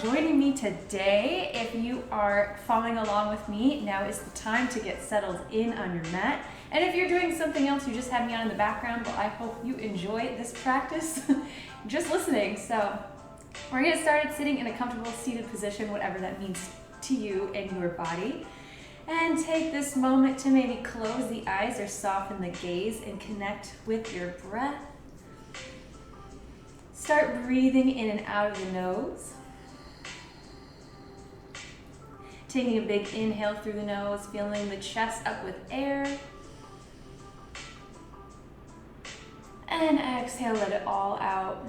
joining me today. If you are following along with me, now is the time to get settled in on your mat. And if you're doing something else, you just have me on in the background, well, I hope you enjoy this practice just listening. So we're gonna get started sitting in a comfortable seated position, whatever that means to you and your body. And take this moment to maybe close the eyes or soften the gaze and connect with your breath. Start breathing in and out of the nose. Taking a big inhale through the nose, filling the chest up with air. And exhale, let it all out.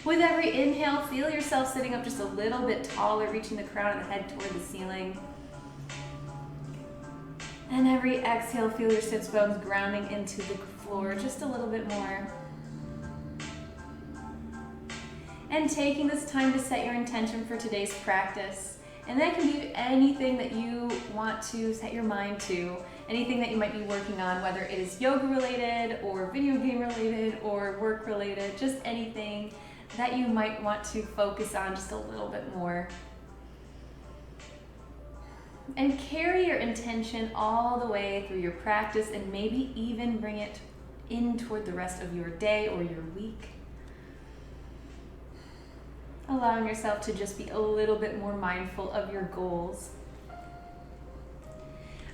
With every inhale, feel yourself sitting up just a little bit taller, reaching the crown of the head toward the ceiling. And every exhale, feel your sits bones grounding into the floor just a little bit more. And taking this time to set your intention for today's practice. And that can be anything that you want to set your mind to, anything that you might be working on, whether it is yoga related or video game related or work related, just anything that you might want to focus on just a little bit more. And carry your intention all the way through your practice and maybe even bring it in toward the rest of your day or your week. Allowing yourself to just be a little bit more mindful of your goals.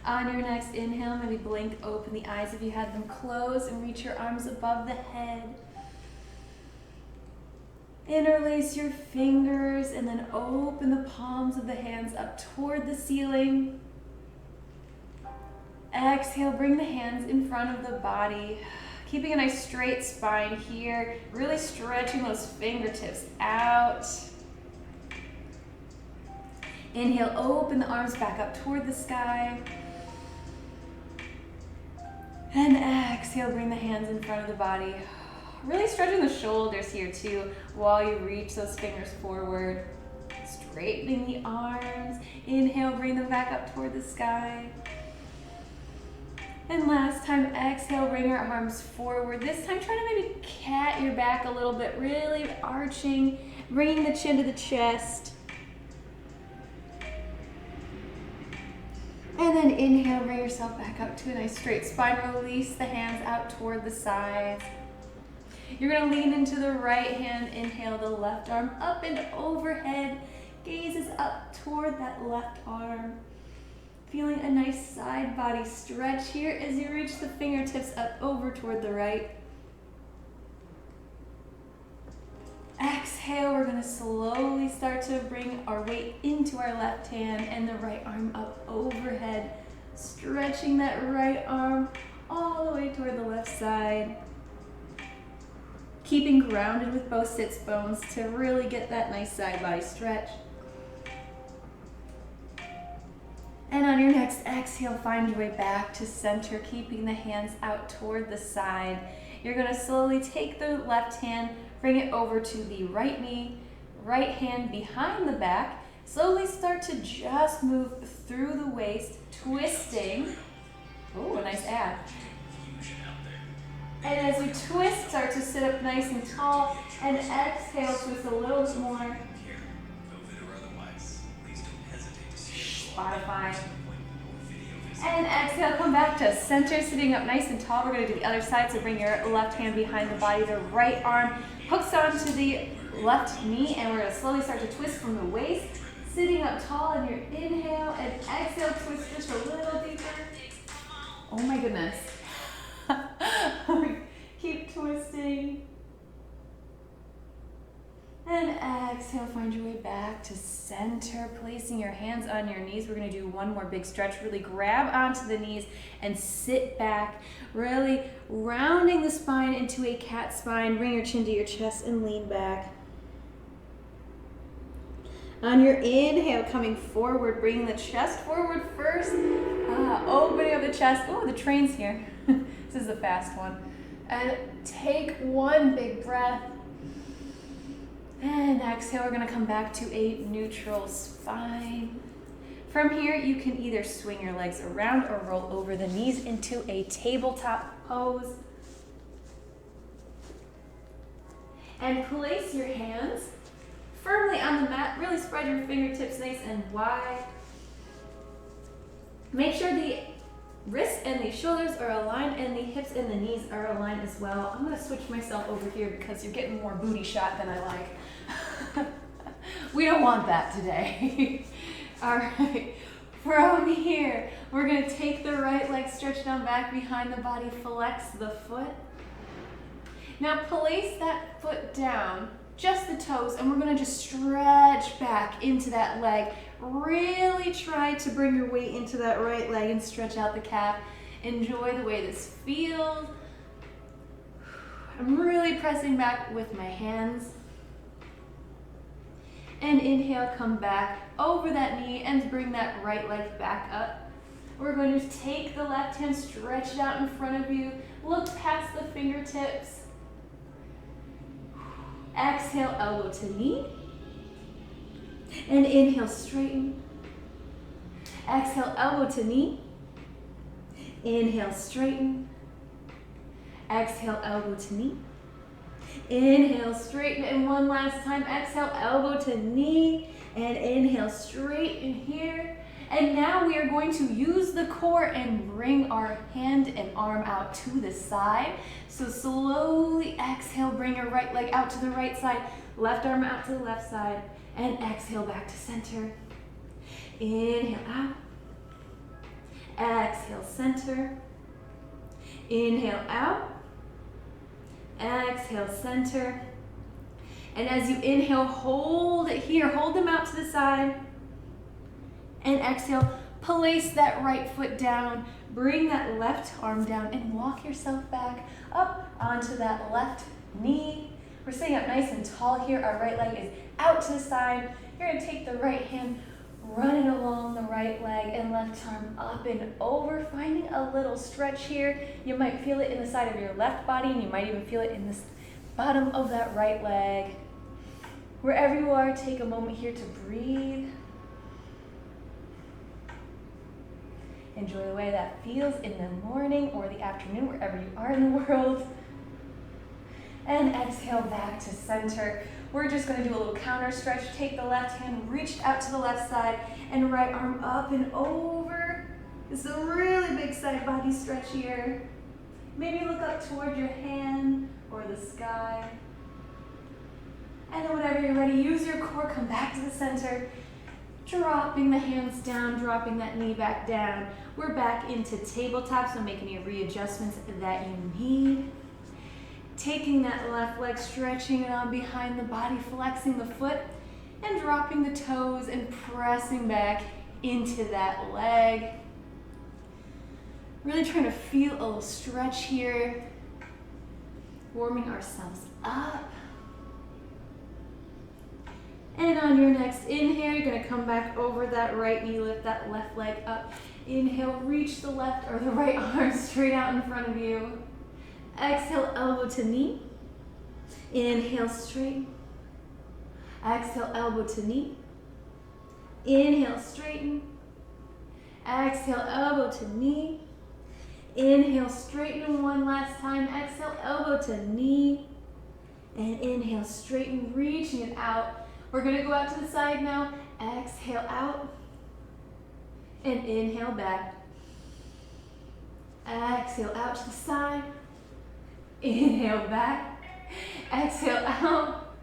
On your next inhale, maybe blink open the eyes if you had them closed and reach your arms above the head. Interlace your fingers and then open the palms of the hands up toward the ceiling. Exhale, bring the hands in front of the body. Keeping a nice straight spine here, really stretching those fingertips out. Inhale, open the arms back up toward the sky. And exhale, bring the hands in front of the body. Really stretching the shoulders here too while you reach those fingers forward. Straightening the arms. Inhale, bring them back up toward the sky. And last time, exhale, bring your arms forward. This time, try to maybe cat your back a little bit, really arching, bringing the chin to the chest. And then inhale, bring yourself back up to a nice straight spine. Release the hands out toward the sides. You're gonna lean into the right hand, inhale the left arm up and overhead. Gaze is up toward that left arm. Feeling a nice side body stretch here as you reach the fingertips up over toward the right. Exhale, we're gonna slowly start to bring our weight into our left hand and the right arm up overhead. Stretching that right arm all the way toward the left side. Keeping grounded with both sits bones to really get that nice side body stretch. And on your next exhale, find your way back to center, keeping the hands out toward the side. You're gonna slowly take the left hand, bring it over to the right knee, right hand behind the back. Slowly start to just move through the waist, twisting. Oh, a nice ab. And as you twist, start to sit up nice and tall, and exhale, twist a little bit more. Spotify. And exhale, come back to center, sitting up nice and tall. We're gonna do the other side, so bring your left hand behind the body. The right arm hooks onto the left knee, and we're gonna slowly start to twist from the waist, sitting up tall in your inhale, and exhale, twist just a little deeper. Oh my goodness. Keep twisting. And exhale, find your way back to center, placing your hands on your knees. We're gonna do one more big stretch. Really grab onto the knees and sit back, really rounding the spine into a cat spine. Bring your chin to your chest and lean back. On your inhale, coming forward, bringing the chest forward first. Opening up the chest. Oh, the train's here. This is the fast one. And take one big breath. And exhale, we're gonna come back to a neutral spine. From here, you can either swing your legs around or roll over the knees into a tabletop pose. And place your hands firmly on the mat. Really spread your fingertips nice and wide. Make sure the wrists and the shoulders are aligned and the hips and the knees are aligned as well. I'm gonna switch myself over here because you're getting more booty shot than I like. We don't want that today. All right, from here, we're gonna take the right leg, stretch down back behind the body, flex the foot. Now place that foot down, just the toes, and we're gonna just stretch back into that leg. Really try to bring your weight into that right leg and stretch out the calf. Enjoy the way this feels. I'm really pressing back with my hands. And inhale, come back over that knee and bring that right leg back up. We're going to take the left hand, stretch it out in front of you. Look past the fingertips. Exhale, elbow to knee. And inhale, straighten. Exhale, elbow to knee. Inhale, straighten. Exhale, elbow to knee. Inhale, straighten. And one last time, exhale, elbow to knee. And inhale, straighten here. And now we are going to use the core and bring our hand and arm out to the side. So slowly exhale, bring your right leg out to the right side, left arm out to the left side, and exhale back to center. Inhale out. Exhale, center. Inhale out. Exhale, center. And as you inhale, hold it here. Hold them out to the side. And exhale, place that right foot down. Bring that left arm down and walk yourself back up onto that left knee. We're sitting up nice and tall here. Our right leg is out to the side. You're going to take the right hand, run it along the right leg, and left arm up and over, finding a little stretch here. You might feel it in the side of your left body, and you might even feel it in the bottom of that right leg. Wherever you are, take a moment here to breathe. Enjoy the way that feels in the morning or the afternoon, wherever you are in the world. And exhale back to center. We're just going to do a little counter stretch. Take the left hand, reach out to the left side, and right arm up and over. This is a really big side body stretch here. Maybe look up toward your hand or the sky. And then whenever you're ready, use your core, come back to the center. Dropping the hands down, dropping that knee back down. We're back into tabletop, so make any readjustments that you need. Taking that left leg, stretching it on behind the body, flexing the foot, and dropping the toes and pressing back into that leg. Really trying to feel a little stretch here. Warming ourselves up. And on your next inhale, you're going to come back over that right knee, lift that left leg up. Inhale, reach the left or the right arm straight out in front of you. Exhale, elbow to knee. Inhale, straighten. Exhale, elbow to knee. Inhale, straighten. Exhale, elbow to knee. Inhale, straighten one last time. Exhale, elbow to knee. And inhale, straighten, reaching it out. We're going to go out to the side now. Exhale out. And inhale back. Exhale out to the side. Inhale back. Exhale out.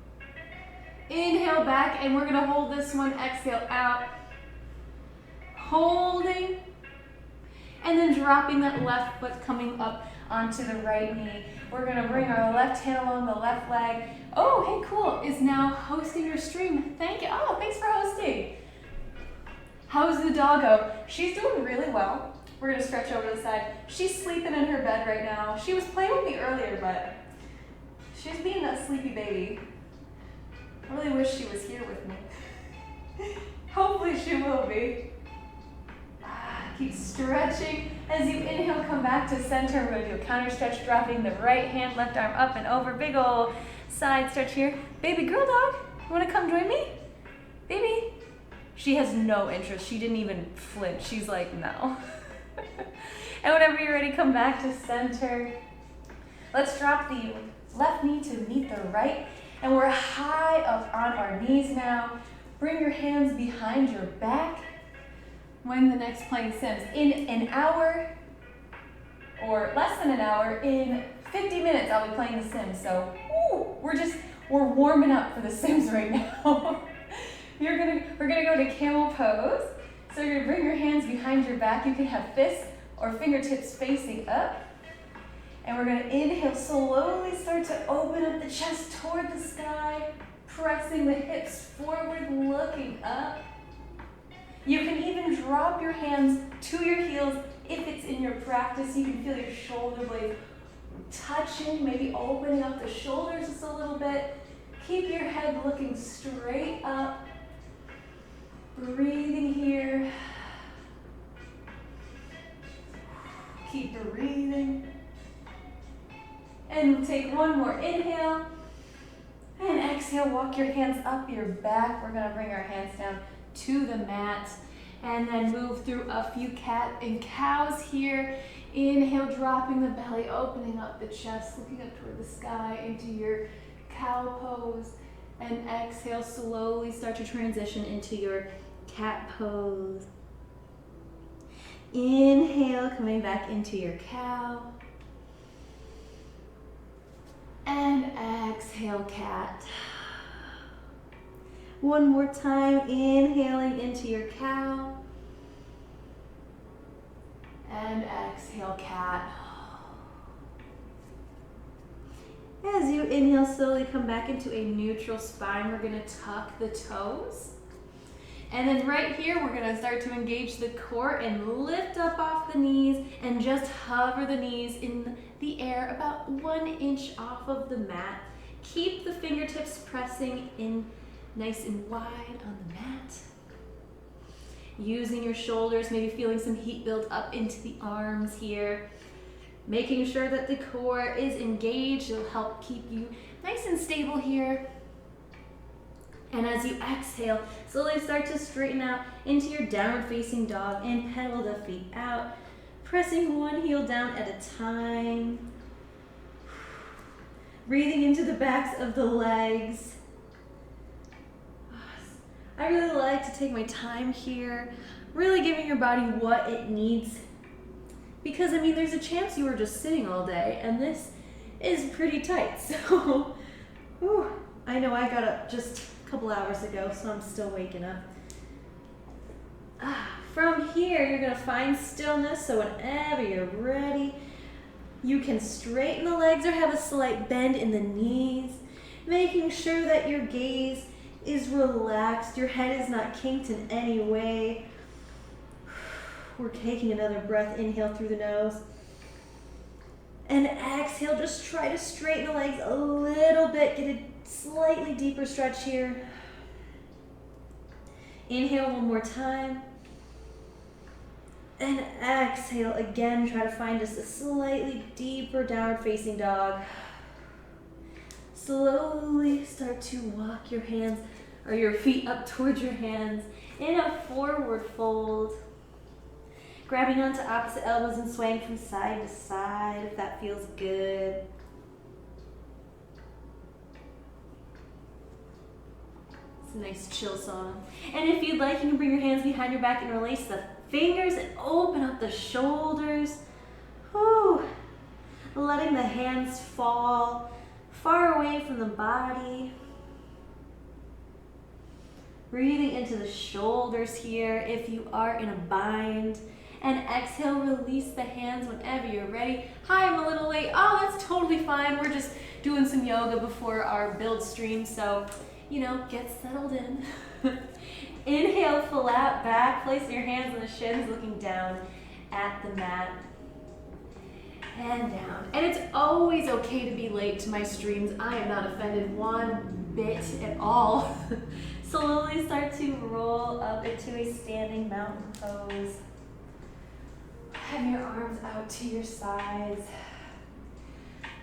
Inhale back. And we're going to hold this one. Exhale out. Holding. And then dropping that left foot, coming up onto the right knee. We're going to bring our left hand along the left leg. Oh, hey, cool. Is now hosting your stream. Thank you. Oh, thanks for hosting. How's the doggo? She's doing really well. We're going to stretch over the side. She's sleeping in her bed right now. She was playing with me earlier, but she's being that sleepy baby. I really wish she was here with me. Hopefully she will be. Keep stretching. As you inhale, come back to center. We're going to do a counter stretch, dropping the right hand, left arm up and over. Big ol' side stretch here. Baby girl dog, you want to come join me? Baby. She has no interest. She didn't even flinch. She's like, no. And whenever you're ready, come back to center. Let's drop the left knee to meet the right. And we're high up on our knees now. Bring your hands behind your back when the next playing Sims. In an hour, or less than an hour, in 50 minutes I'll be playing the Sims. So we're warming up for the Sims right now. We're gonna go to Camel Pose. So you're gonna bring your hands behind your back. You can have fists or fingertips facing up. And we're gonna inhale, slowly start to open up the chest toward the sky, pressing the hips forward, looking up. You can even drop your hands to your heels if it's in your practice. You can feel your shoulder blades touching, maybe opening up the shoulders just a little bit. Keep your head looking straight up. Breathing here. Keep breathing. And take one more inhale. And exhale, walk your hands up your back. We're gonna bring our hands down to the mat. And then move through a few cat and cows here. Inhale, dropping the belly, opening up the chest, looking up toward the sky into your cow pose. And exhale, slowly start to transition into your cat pose. Inhale, coming back into your cow. And exhale, cat. One more time, inhaling into your cow. And exhale, cat. As you inhale, slowly come back into a neutral spine. We're gonna tuck the toes. And then right here, we're gonna start to engage the core and lift up off the knees and just hover the knees in the air about 1 inch off of the mat. Keep the fingertips pressing in nice and wide on the mat. Using your shoulders, maybe feeling some heat build up into the arms here. Making sure that the core is engaged. It'll help keep you nice and stable here. And as you exhale, slowly start to straighten out into your downward facing dog and pedal the feet out. Pressing one heel down at a time. Breathing into the backs of the legs. I really like to take my time here, really giving your body what it needs. Because, I mean, there's a chance you were just sitting all day, and this is pretty tight. So, I know I got up just a couple hours ago, so I'm still waking up. From here, you're gonna find stillness, so whenever you're ready, you can straighten the legs or have a slight bend in the knees, making sure that your gaze is relaxed, your head is not kinked in any way. We're taking another breath, inhale through the nose. And exhale, just try to straighten the legs a little bit, get a slightly deeper stretch here. Inhale one more time. And exhale again, try to find just a slightly deeper downward facing dog. Slowly start to walk your hands or your feet up towards your hands in a forward fold. Grabbing onto opposite elbows and swaying from side to side if that feels good. It's a nice chill song. And if you'd like, you can bring your hands behind your back and release the fingers and open up the shoulders. Whew. Letting the hands fall far away from the body. Breathing into the shoulders here if you are in a bind. And exhale, release the hands whenever you're ready. Hi, I'm a little late. Oh, that's totally fine. We're just doing some yoga before our build stream, so, get settled in. Inhale, flat back. Place your hands on the shins, looking down at the mat. And down. And it's always okay to be late to my streams. I am not offended one bit at all. Slowly start to roll up into a standing mountain pose. Have your arms out to your sides.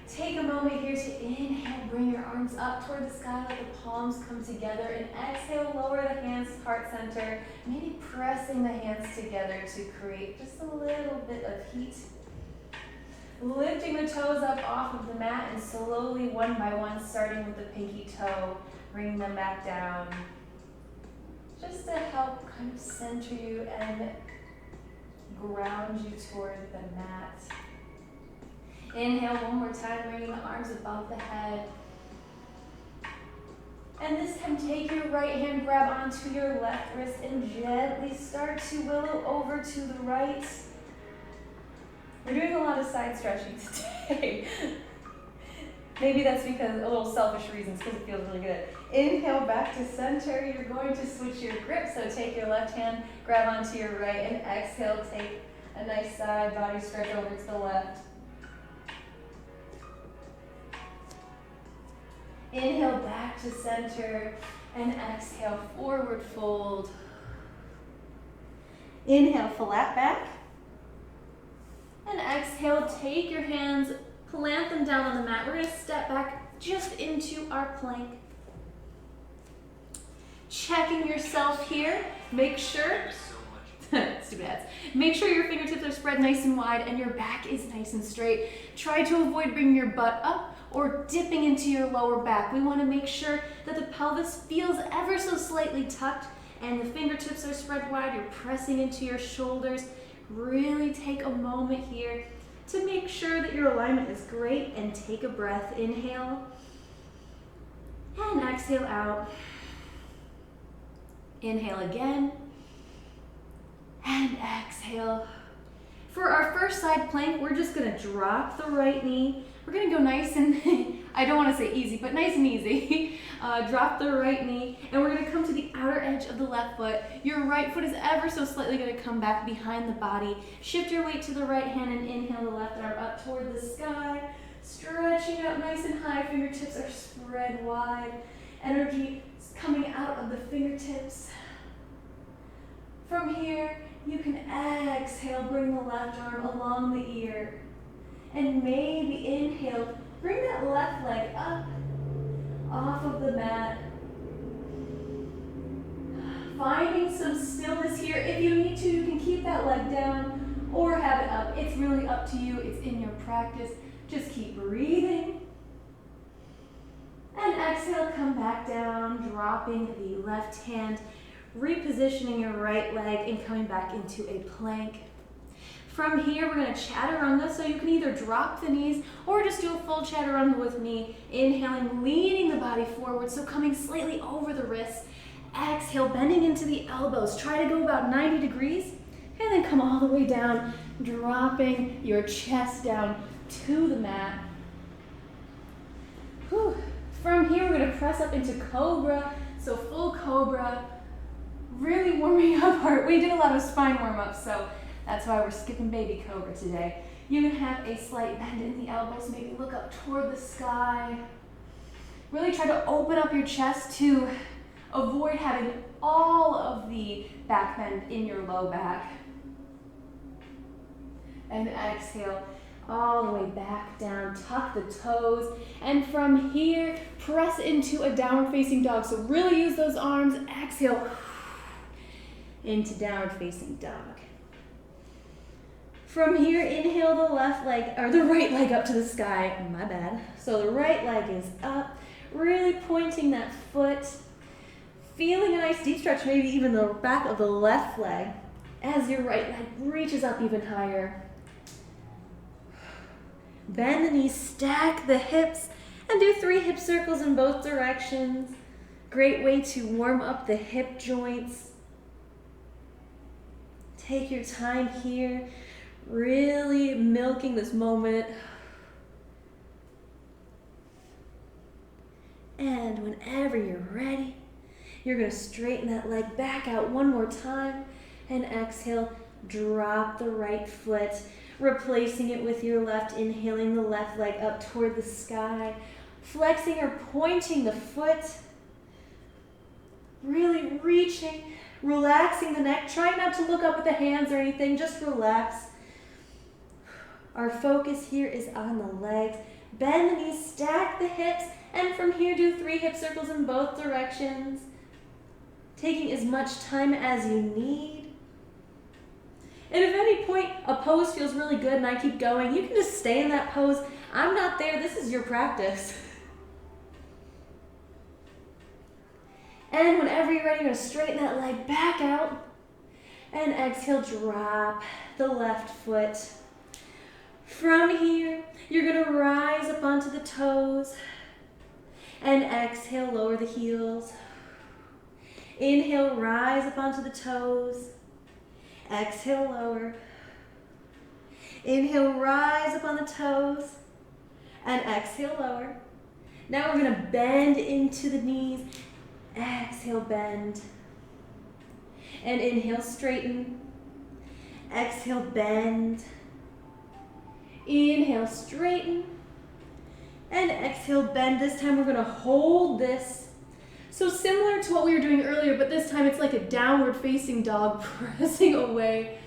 Take a moment here to inhale, bring your arms up toward the sky, let the palms come together, and exhale, lower the hands to heart center, maybe pressing the hands together to create just a little bit of heat. lifting the toes up off of the mat and slowly, one by one, starting with the pinky toe, bringing them back down. Just to help kind of center you and ground you toward the mat. Inhale one more time, bringing the arms above the head. And this time, take your right hand, grab onto your left wrist, and gently start to willow over to the right. We're doing a lot of side stretching today. Maybe that's because a little selfish reasons, because it feels really good. Inhale back to center. You're going to switch your grip, so take your left hand, grab onto your right, and exhale, take a nice side body stretch over to the left. Inhale back to center, and exhale, forward fold. Inhale, flat back. And exhale, take your hands, plant them down on the mat. We're going to step back just into our plank. Checking yourself here. Make sure, stupid ads. Make sure your fingertips are spread nice and wide and your back is nice and straight. Try to avoid bringing your butt up or dipping into your lower back. We want to make sure that the pelvis feels ever so slightly tucked and the fingertips are spread wide. You're pressing into your shoulders. Really take a moment here to make sure that your alignment is great and take a breath. Inhale and exhale out. Inhale again and exhale. For our first side plank, we're just going to drop the right knee. We're going to go nice and, I don't want to say easy, but nice and easy. Drop the right knee, and we're going to come to the outer edge of the left foot. Your right foot is ever so slightly going to come back behind the body. Shift your weight to the right hand and inhale the left arm up toward the sky. Stretching out nice and high, fingertips are spread wide. Energy is coming out of the fingertips. From here, you can exhale, bring the left arm along the ear. And maybe inhale, bring that left leg up off of the mat. Finding some stillness here. If you need to, you can keep that leg down or have it up. It's really up to you. It's in your practice. Just keep breathing. And exhale, come back down, dropping the left hand, repositioning your right leg and coming back into a plank. From here, we're going to Chaturanga, so you can either drop the knees or just do a full Chaturanga with me. Inhaling, leaning the body forward, so coming slightly over the wrists. Exhale, bending into the elbows. Try to go about 90 degrees, and then come all the way down, dropping your chest down to the mat. Whew. From here, we're going to press up into Cobra, so full Cobra. Really warming up we did a lot of spine warm-ups, so that's why we're skipping baby Cobra today. You can have a slight bend in the elbows, maybe look up toward the sky. Really try to open up your chest to avoid having all of the back bend in your low back. And exhale all the way back down, tuck the toes, and from here, press into a downward facing dog. So really use those arms, exhale into downward facing dog. From here, inhale the left leg, or the right leg up to the sky, my bad. So the right leg is up, really pointing that foot, feeling a nice deep stretch, maybe even the back of the left leg as your right leg reaches up even higher. Bend the knees, stack the hips, and do 3 hip circles in both directions. Great way to warm up the hip joints. Take your time here, really milking this moment. And whenever you're ready, you're going to straighten that leg back out one more time, and exhale, drop the right foot, replacing it with your left, inhaling the left leg up toward the sky, flexing or pointing the foot, really reaching, relaxing the neck. Try not to look up with the hands or anything, just relax. Our focus here is on the legs. Bend the knees, stack the hips, and from here do 3 hip circles in both directions, taking as much time as you need. And if at any point a pose feels really good and I keep going, you can just stay in that pose. I'm not there, this is your practice. And whenever you're ready, you're gonna straighten that leg back out. And exhale, drop the left foot. From here, you're gonna rise up onto the toes. And exhale, lower the heels. Inhale, rise up onto the toes. Exhale, lower. Inhale, rise up on the toes. And exhale, lower. Now we're gonna bend into the knees. Exhale, bend. And inhale, straighten. Exhale, bend. Inhale, straighten. And exhale, bend. This time we're gonna hold this. So similar to what we were doing earlier, but this time it's like a downward facing dog pressing away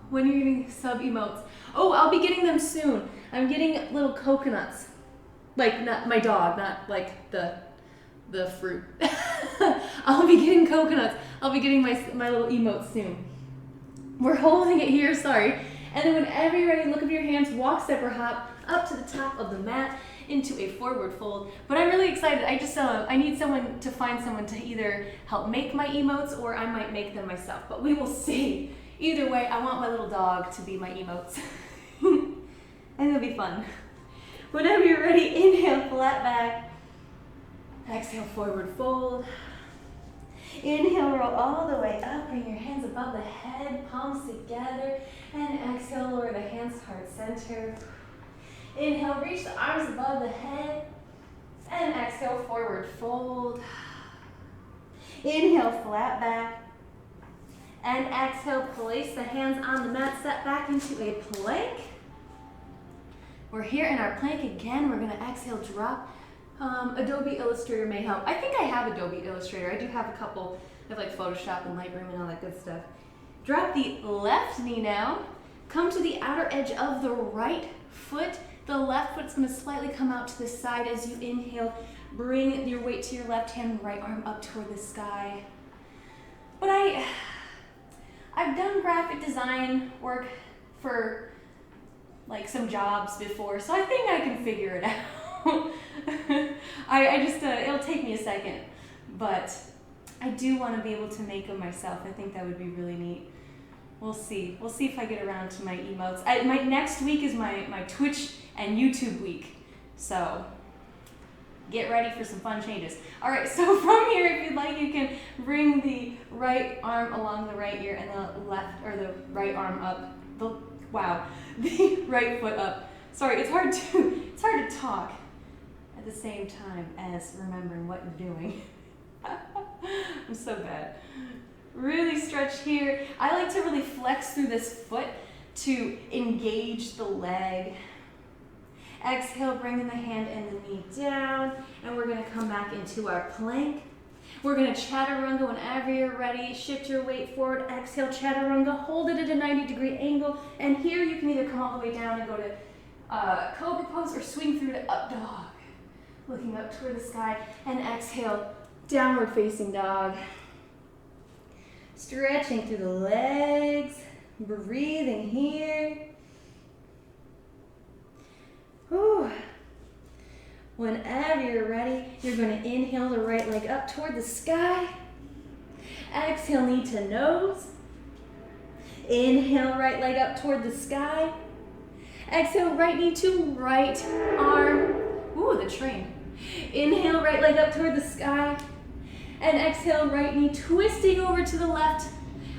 when you're getting sub-emotes. Oh, I'll be getting them soon. I'm getting little coconuts. Like, not my dog, not like the fruit. I'll be getting coconuts. I'll be getting my little emotes soon. We're holding it here, sorry. And then whenever you're ready, look up your hands, walk, step, or hop up to the top of the mat into a forward fold. But I'm really excited. I need someone to find someone to either help make my emotes or I might make them myself. But we will see. Either way, I want my little dog to be my emotes. And it'll be fun. Whenever you're ready, inhale, flat back. Exhale, forward fold. Inhale, roll all the way up. Bring your hands above the head, palms together. And exhale, lower the hands to heart center. Inhale, reach the arms above the head. And exhale, forward fold. Inhale, flat back. And exhale, place the hands on the mat, step back into a plank. We're here in our plank again. We're gonna exhale, drop. Adobe Illustrator may help. I think I have Adobe Illustrator. I do have a couple. I have like Photoshop and Lightroom and all that good stuff. Drop the left knee now. Come to the outer edge of the right foot. The left foot's gonna slightly come out to the side as you inhale. Bring your weight to your left hand, right arm up toward the sky. But I've done graphic design work for like some jobs before, so I think I can figure it out. It'll take me a second, but I do want to be able to make them myself. I think that would be really neat. We'll see. We'll see if I get around to my emotes. My next week is my Twitch and YouTube week, so get ready for some fun changes. All right, so from here, if you'd like, you can bring the right arm along the right ear and the left, or the right arm up. The right foot up. Sorry, it's hard to talk at the same time as remembering what you're doing. I'm so bad. Really stretch here. I like to really flex through this foot to engage the leg. Exhale, bringing the hand and the knee down, and we're gonna come back into our plank. We're gonna chaturanga whenever you're ready. Shift your weight forward, exhale, chaturanga, hold it at a 90-degree angle, and here you can either come all the way down and go to Cobra Pose or swing through to up dog. Looking up toward the sky, and exhale, downward facing dog. Stretching through the legs, breathing here. Whew. Whenever you're ready, you're going to inhale the right leg up toward the sky. Exhale, knee to nose. Inhale, right leg up toward the sky. Exhale, right knee to right arm. Ooh, the train. Inhale, right leg up toward the sky. And exhale, right knee twisting over to the left.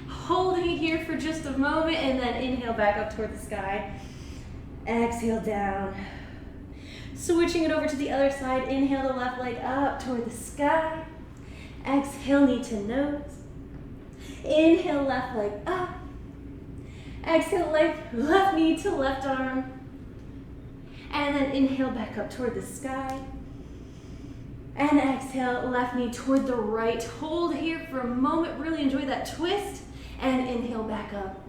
Holding it here for just a moment, and then inhale back up toward the sky. Exhale, down. Switching it over to the other side, inhale the left leg up toward the sky. Exhale, knee to nose. Inhale, left leg up. Exhale, left knee to left arm. And then inhale back up toward the sky. And exhale, left knee toward the right. Hold here for a moment, really enjoy that twist. And inhale back up.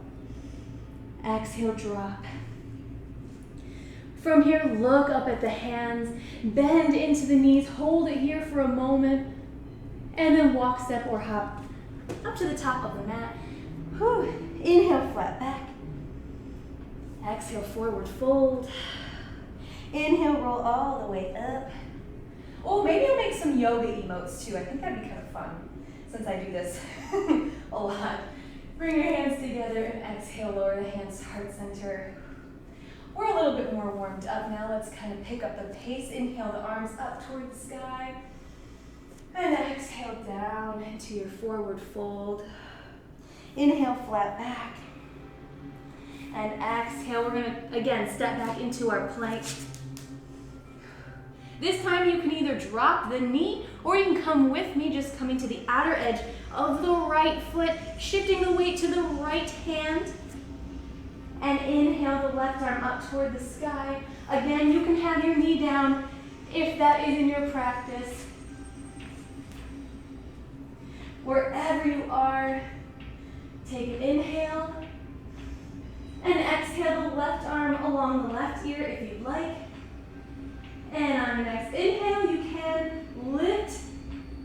Exhale, drop. From here, look up at the hands, bend into the knees, hold it here for a moment, and then walk, step, or hop up to the top of the mat. Whew. Inhale, flat back. exhale, forward fold. Inhale, roll all the way up. Oh, maybe I'll make some yoga emotes too. I think that'd be kind of fun since I do this a lot. Bring your hands together and exhale, lower the hands to heart center. We're a little bit more warmed up now. Let's kind of pick up the pace. Inhale the arms up toward the sky. And exhale down into your forward fold. Inhale, flat back. And exhale, we're gonna, again, step back into our plank. This time you can either drop the knee or you can come with me, just coming to the outer edge of the right foot, shifting the weight to the right hand. And inhale the left arm up toward the sky. Again, you can have your knee down if that is in your practice. Wherever you are, take an inhale. And exhale the left arm along the left ear if you'd like. And on your next inhale, you can lift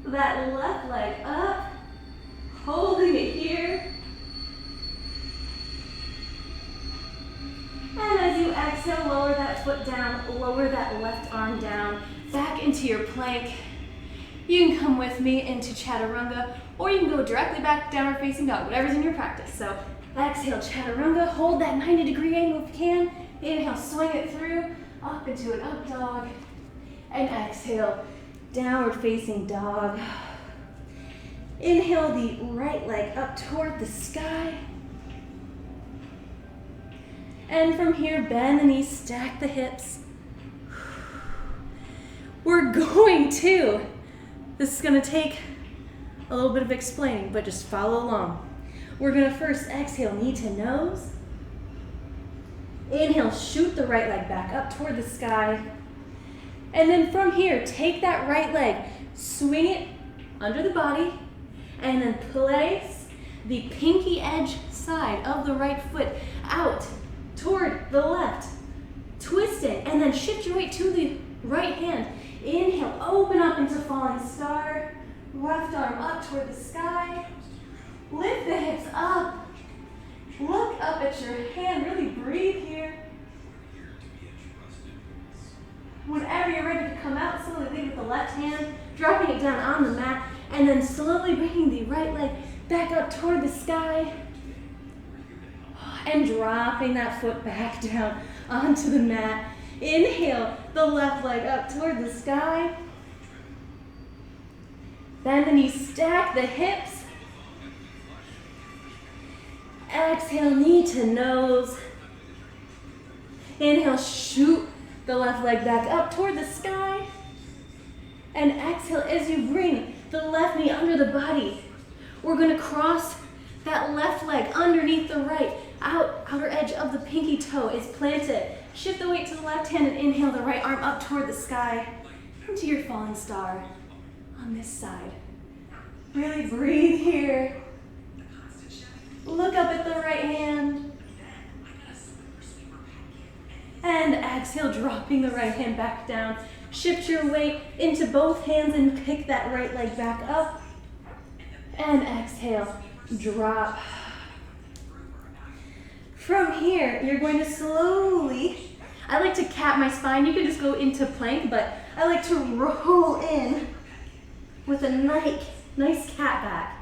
that left leg up, holding it here. And as you exhale, lower that foot down, lower that left arm down, back into your plank. You can come with me into Chaturanga, or you can go directly back downward facing dog, whatever's in your practice. So exhale, Chaturanga, hold that 90-degree angle if you can. Inhale, swing it through, up into an up dog. And exhale, downward facing dog. Inhale the right leg up toward the sky. And from here, bend the knees, stack the hips. We're going to, this is gonna take a little bit of explaining, but just follow along. We're gonna first exhale, knee to nose. Inhale, shoot the right leg back up toward the sky. And then from here, take that right leg, swing it under the body, and then place the pinky edge side of the right foot out toward the left. Twist it, and then shift your weight to the right hand. Inhale, open up into falling star. Left arm up toward the sky. Lift the hips up. Look up at your hand, really breathe here. Whenever you're ready to come out, slowly lead with the left hand, dropping it down on the mat, and then slowly bringing the right leg back up toward the sky, and dropping that foot back down onto the mat. Inhale the left leg up toward the sky. Bend the knees, stack the hips. Exhale, knee to nose. Inhale, shoot the left leg back up toward the sky. And exhale as you bring the left knee under the body. We're going to cross that left leg underneath the right. Outer edge of the pinky toe is planted. Shift the weight to the left hand and inhale the right arm up toward the sky into your falling star on this side. Really breathe here. Look up at the right hand. And exhale, dropping the right hand back down. Shift your weight into both hands and pick that right leg back up. And exhale, drop. From here, you're going to slowly, I like to cap my spine. You can just go into plank, but I like to roll in with a nice cat back.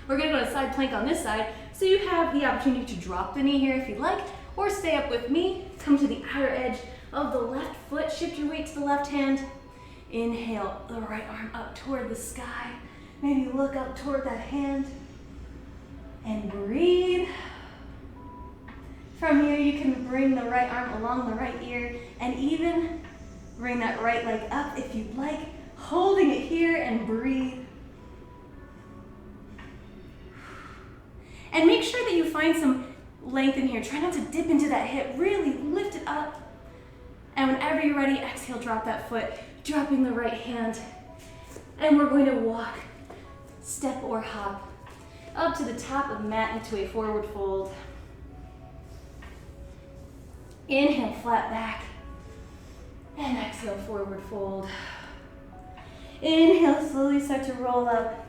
We're gonna go to side plank on this side, so you have the opportunity to drop the knee here if you'd like, or stay up with me. Come to the outer edge of the left foot, shift your weight to the left hand. Inhale the right arm up toward the sky. Maybe look up toward that hand and breathe. From here, you can bring the right arm along the right ear and even bring that right leg up if you'd like, holding it here and breathe. And make sure that you find some length in here. Try not to dip into that hip. Really lift it up. And whenever you're ready, exhale, drop that foot, dropping the right hand. And we're going to walk, step or hop, up to the top of the mat into a forward fold. Inhale, flat back. And exhale, forward fold. Inhale, slowly start to roll up.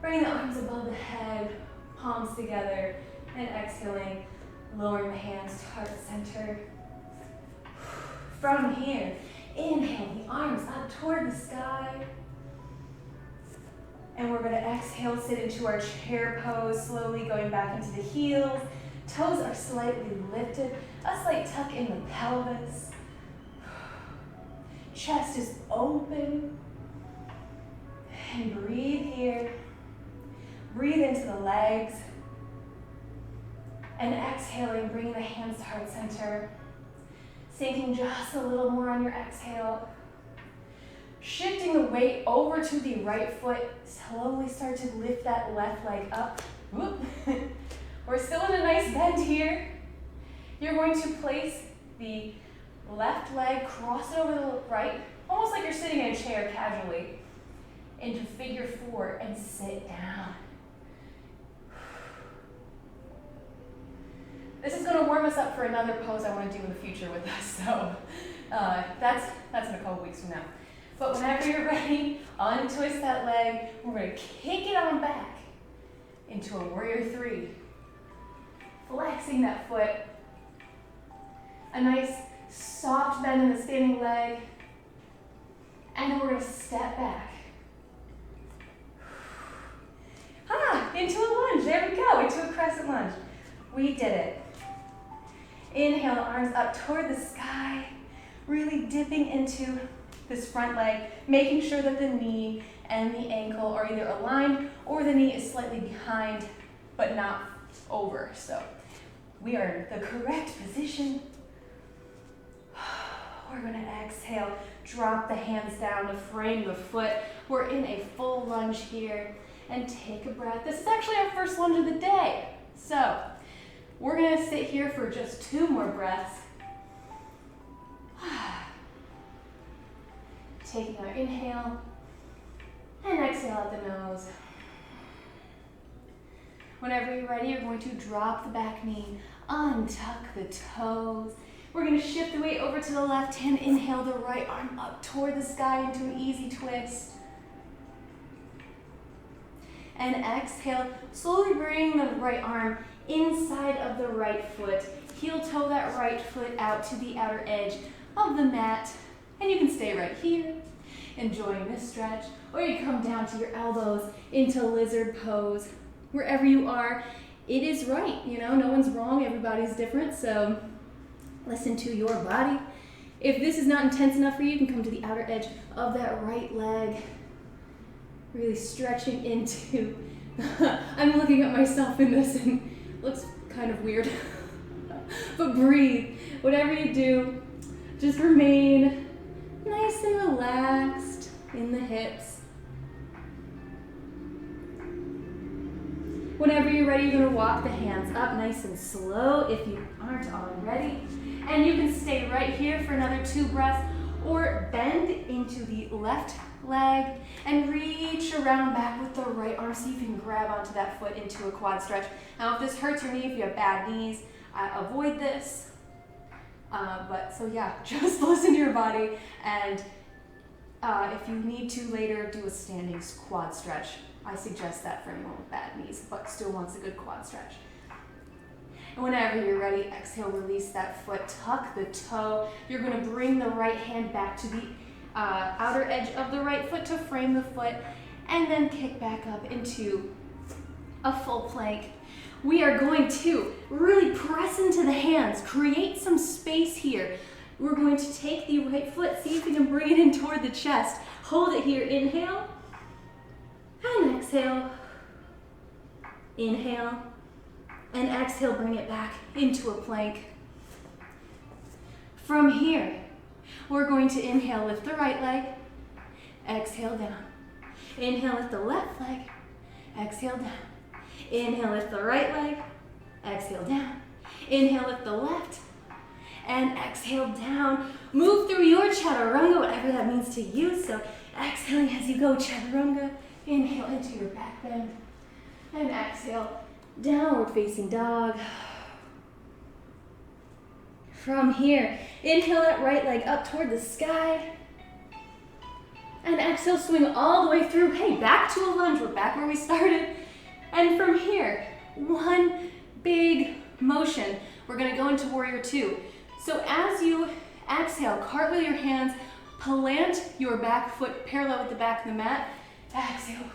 Bring the arms above the head, palms together, and exhaling, lowering the hands to heart center. From here, inhale the arms up toward the sky. And we're going to exhale, sit into our chair pose, slowly going back into the heels. Toes are slightly lifted, a slight tuck in the pelvis. Chest is open. And breathe here. Breathe into the legs. And exhaling, bringing the hands to heart center. Sinking just a little more on your exhale. Shifting the weight over to the right foot. Slowly start to lift that left leg up. Whoop. We're still in a nice bend here. You're going to place the left leg, cross it over the right, almost like you're sitting in a chair casually, into figure four and sit down. This is going to warm us up for another pose I want to do in the future with us. So that's in a couple weeks from now. But whenever you're ready, untwist that leg. We're going to kick it on back into a warrior three. Flexing that foot. A nice soft bend in the standing leg. And then we're going to step back. Into a lunge. There we go. Into a crescent lunge. We did it. Inhale, arms up toward the sky. Really dipping into this front leg, making sure that the knee and the ankle are either aligned or the knee is slightly behind, but not over. So we are in the correct position. We're going to exhale, drop the hands down to frame the foot. We're in a full lunge here, and take a breath. This is actually our first lunge of the day. So we're going to sit here for just 2 more breaths. Taking our inhale and exhale out the nose. Whenever you're ready, you're going to drop the back knee, untuck the toes. We're going to shift the weight over to the left hand. Inhale the right arm up toward the sky into an easy twist. And exhale, slowly bring the right arm inside of the right foot. Heel toe that right foot out to the outer edge of the mat. And you can stay right here, enjoying this stretch, or you come down to your elbows into lizard pose. Wherever you are, it is right. You know, no one's wrong, everybody's different, so listen to your body. If this is not intense enough for you, you can come to the outer edge of that right leg, really stretching into, I'm looking at myself in this and it looks kind of weird, but breathe. Whatever you do, just remain nice and relaxed in the hips. Whenever you're ready, you're going to walk the hands up nice and slow if you aren't already. And you can stay right here for another 2 breaths, or bend into the left leg and reach around back with the right arm. See if you can grab onto that foot into a quad stretch. Now if this hurts your knee, if you have bad knees, avoid this. So yeah, just listen to your body, and if you need to later, do a standing quad stretch. I suggest that for anyone with bad knees, but still wants a good quad stretch. And whenever you're ready, exhale, release that foot, tuck the toe. You're going to bring the right hand back to the outer edge of the right foot to frame the foot, and then kick back up into a full plank. We are going to really press into the hands, create some space here. We're going to take the right foot, see if you can bring it in toward the chest. Hold it here, inhale, and exhale. Inhale, and exhale, bring it back into a plank. From here, we're going to inhale, lift the right leg, exhale down. Inhale, lift the left leg, exhale down. Inhale, lift the right leg, exhale down. Inhale, lift the left, and exhale down. Move through your Chaturanga, whatever that means to you. So exhaling as you go, Chaturanga. Inhale into your back bend, and exhale, downward facing dog. From here, inhale that right leg up toward the sky, and exhale, swing all the way through. Hey, back to a lunge. We're back where we started. And from here, one big motion We're gonna go into warrior two. So as you exhale, cartwheel your hands, plant your back foot parallel with the back of the mat. Exhale,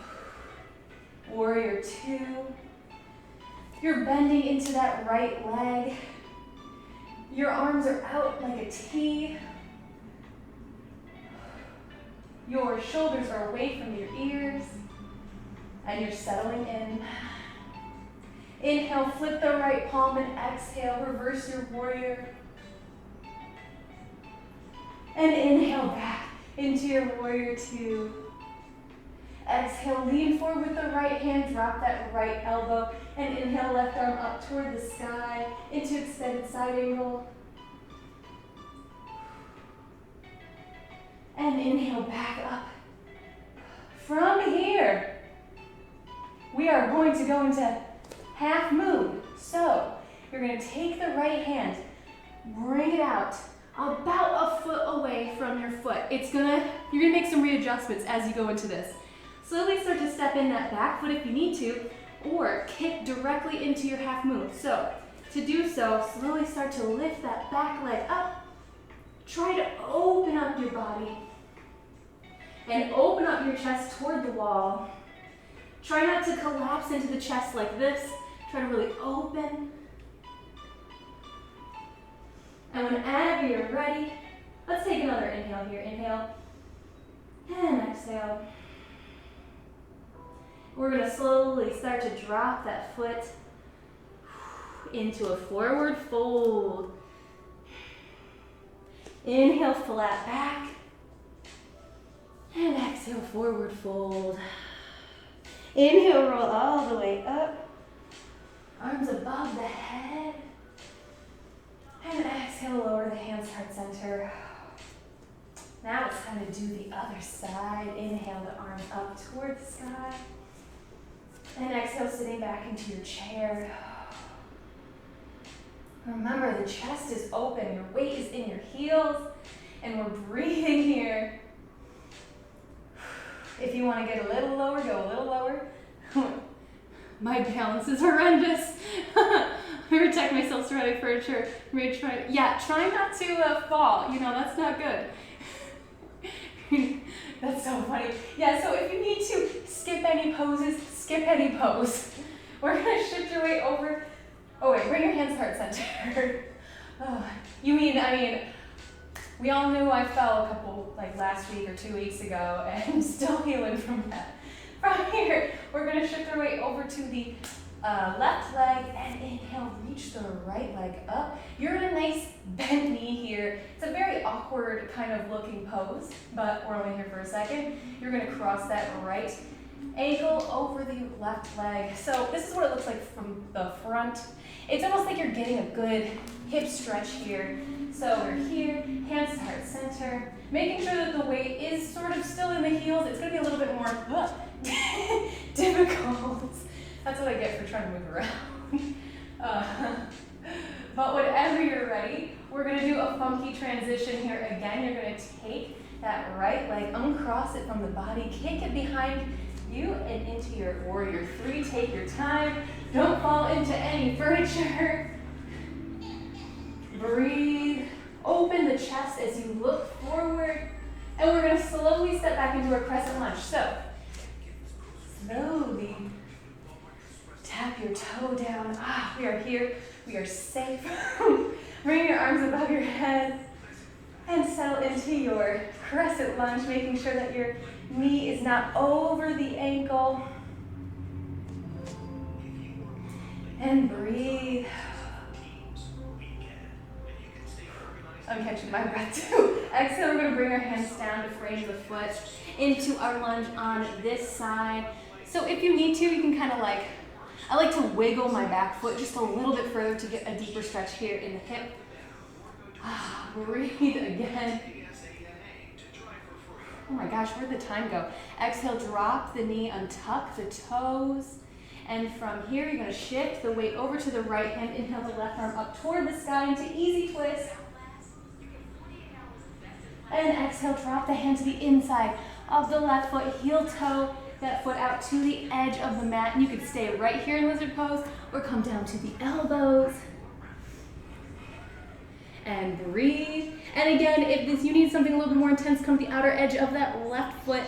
warrior two. You're bending into that right leg. Your arms are out like a T. Your shoulders are away from your ears. And you're settling in. Inhale, flip the right palm, and exhale, reverse your warrior. And inhale back into your warrior two. Exhale, lean forward with the right hand, drop that right elbow, and inhale, left arm up toward the sky into extended side angle. And inhale back up. From here, we are going to go into half moon. So you're going to take the right hand, bring it out about a foot away from your foot. You're gonna make some readjustments as you go into this. Slowly start to step in that back foot if you need to, or kick directly into your half moon. So to do so, slowly start to lift that back leg up. Try to open up your body and open up your chest toward the wall. Try not to collapse into the chest like this. Try to really open. And whenever you're ready, let's take another inhale here. Inhale and exhale. We're going to slowly start to drop that foot into a forward fold. Inhale, flat back. And exhale, forward fold. Inhale, roll all the way up. Arms above the head. And exhale, lower the hands, heart center. Now it's time to do the other side. Inhale, the arms up toward the sky. And exhale, sitting back into your chair. Remember, the chest is open, your weight is in your heels, and we're breathing here. If you want to get a little lower, go a little lower. My balance is horrendous. I protect myself surrounding furniture. Try not to fall. That's not good. That's so funny. Yeah, so if you need to skip any poses, skip any pose. We're going to shift your weight over. Oh wait, bring your hands heart center. We all knew I fell a couple, last week or 2 weeks ago, and I'm still healing from that. From here, we're going to shift our weight over to the left leg, and inhale, reach the right leg up. You're in a nice bent knee here. It's a very awkward kind of looking pose, but we're only here for a second. You're going to cross that right ankle over the left leg. So this is what it looks like from the front. It's almost like you're getting a good hip stretch here. So we're here, hands to heart center, making sure that the weight is sort of still in the heels. It's going to be a little bit more difficult. That's what I get for trying to move around. But whenever you're ready, we're going to do a funky transition here. Again, you're going to take that right leg, uncross it from the body, kick it behind you and into your warrior three. Take your time. Don't fall into any furniture. Breathe. Open the chest as you look forward. And we're going to slowly step back into a crescent lunge. So, slowly tap your toe down. We are here. We are safe. Bring your arms above your head and settle into your crescent lunge, making sure that your knee is not over the ankle. And breathe. I'm catching my breath too. Exhale, we're going to bring our hands down to frame the foot into our lunge on this side. So if you need to, you can kind of I like to wiggle my back foot just a little bit further to get a deeper stretch here in the hip. Breathe again. Oh my gosh, where'd the time go? Exhale, drop the knee, untuck the toes. And from here, you're going to shift the weight over to the right hand. Inhale the left arm up toward the sky into easy twist. And exhale, drop the hand to the inside of the left foot, heel toe that foot out to the edge of the mat. And you can stay right here in lizard pose or come down to the elbows. and breathe. And again, if you need something a little bit more intense, come to the outer edge of that left foot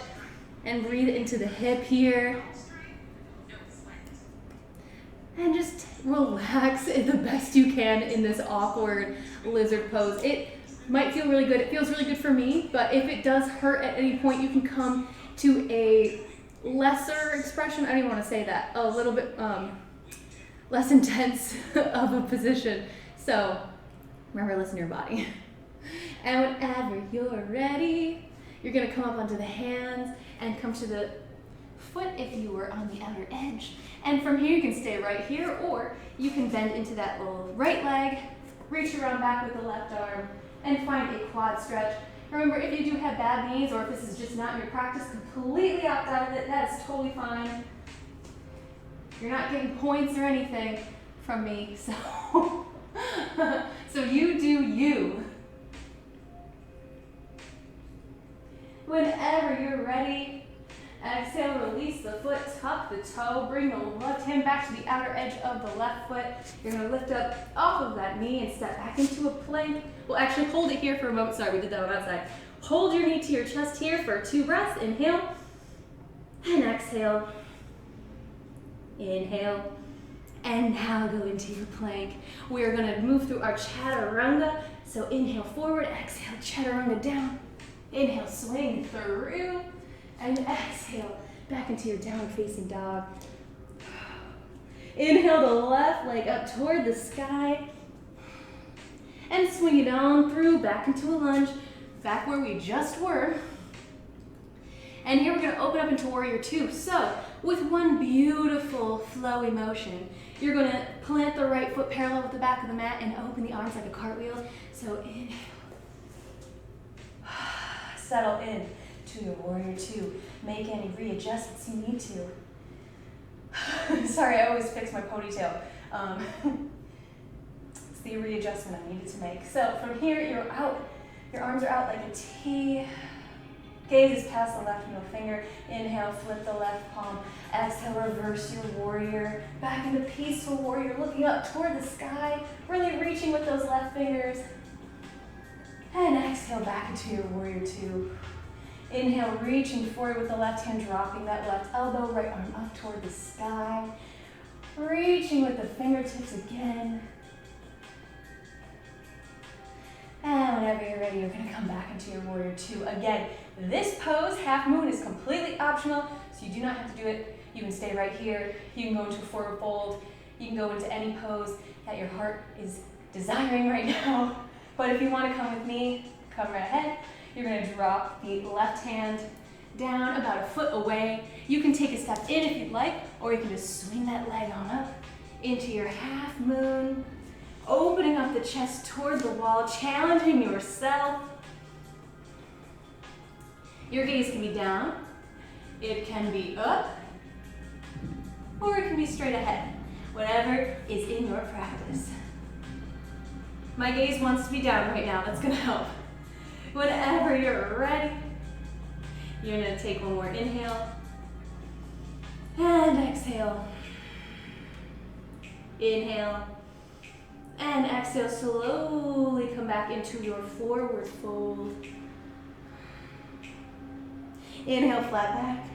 and breathe into the hip here. And just relax the best you can in this awkward lizard pose. It might feel really good. It feels really good for me, but if it does hurt at any point, you can come to a lesser expression. I don't even want to say that. A little bit less intense of a position. So remember, listen to your body. And whenever you're ready, you're going to come up onto the hands and come to the foot if you were on the outer edge. And from here, you can stay right here, or you can bend into that little right leg, reach around back with the left arm, and find a quad stretch. Remember, if you do have bad knees, or if this is just not in your practice, completely opt out of it. That is totally fine. You're not getting points or anything from me, so so you do you. Whenever you're ready, exhale, release the foot, tuck the toe, bring the left hand back to the outer edge of the left foot. You're going to lift up off of that knee and step back into a plank. Well, actually hold it here for a moment. Sorry, we did that on that side. Hold your knee to your chest here for 2 breaths. Inhale and exhale. Inhale. And now go into your plank. We are going to move through our Chaturanga. So inhale forward, exhale, Chaturanga down. Inhale, swing through. And exhale, back into your downward facing dog. Inhale the left leg up toward the sky. And swing it on through, back into a lunge, back where we just were. And here we're gonna open up into Warrior Two. So, with one beautiful flowy motion, you're gonna plant the right foot parallel with the back of the mat and open the arms like a cartwheel. So inhale. Settle in to your Warrior Two. Make any readjustments you need to. Sorry, I always fix my ponytail. It's the readjustment I needed to make. So from here, you're out. Your arms are out like a T. Gaze is past the left middle finger. Inhale, flip the left palm. Exhale, reverse your warrior. Back into peaceful warrior, looking up toward the sky. Really reaching with those left fingers. And exhale, back into your Warrior Two. Inhale, reaching forward with the left hand, dropping that left elbow, right arm up toward the sky. Reaching with the fingertips again. And whenever you're ready, you're going to come back into your Warrior Two. Again, this pose, half moon, is completely optional, so you do not have to do it. You can stay right here. You can go into a forward fold. You can go into any pose that your heart is desiring right now. But if you want to come with me, come right ahead. You're going to drop the left hand down about a foot away. You can take a step in if you'd like, or you can just swing that leg on up into your half moon, opening up the chest toward the wall, challenging yourself. Your gaze can be down, it can be up, or it can be straight ahead, whatever is in your practice. My gaze wants to be down right now, that's gonna help. Whenever you're ready, you're gonna take one more inhale and exhale. Inhale and exhale, slowly come back into your forward fold. Inhale, flat back.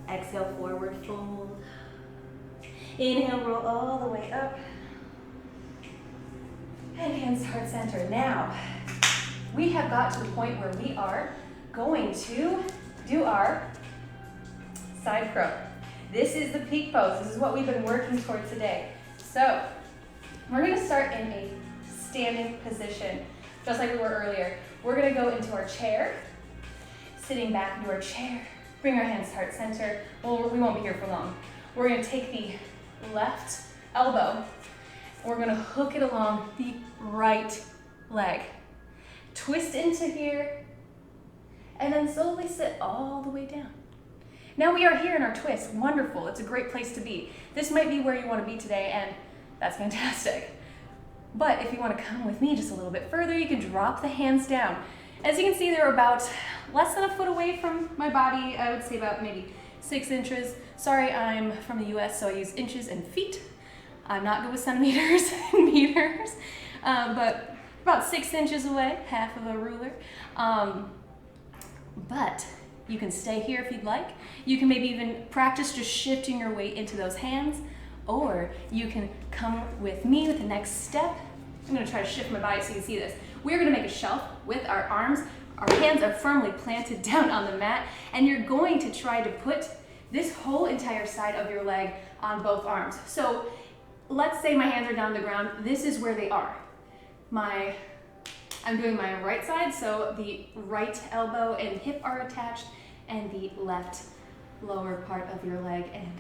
Exhale, forward fold. Inhale, roll all the way up. And hands heart center. Now, we have got to the point where we are going to do our side crow. This is the peak pose. This is what we've been working toward today. So, we're gonna start in a standing position, just like we were earlier. We're gonna go into our chair, sitting back into our chair, bring our hands heart center. Well, we won't be here for long. We're gonna take the left elbow, we're gonna hook it along the right leg. Twist into here, and then slowly sit all the way down. Now we are here in our twist. Wonderful, it's a great place to be. This might be where you wanna be today, and that's fantastic. But if you wanna come with me just a little bit further, you can drop the hands down. As you can see, they're about less than a foot away from my body. I would say about maybe 6 inches. Sorry, I'm from the US, so I use inches and feet. I'm not good with centimeters and meters. but about 6 inches away, half of a ruler. But you can stay here if you'd like. You can maybe even practice just shifting your weight into those hands, or you can come with me with the next step. I'm gonna try to shift my body so you can see this. We're gonna make a shelf with our arms. Our hands are firmly planted down on the mat, and you're going to try to put this whole entire side of your leg on both arms. So let's say my hands are down on the ground. This is where they are. I'm doing my right side, so the right elbow and hip are attached, and the left lower part of your leg and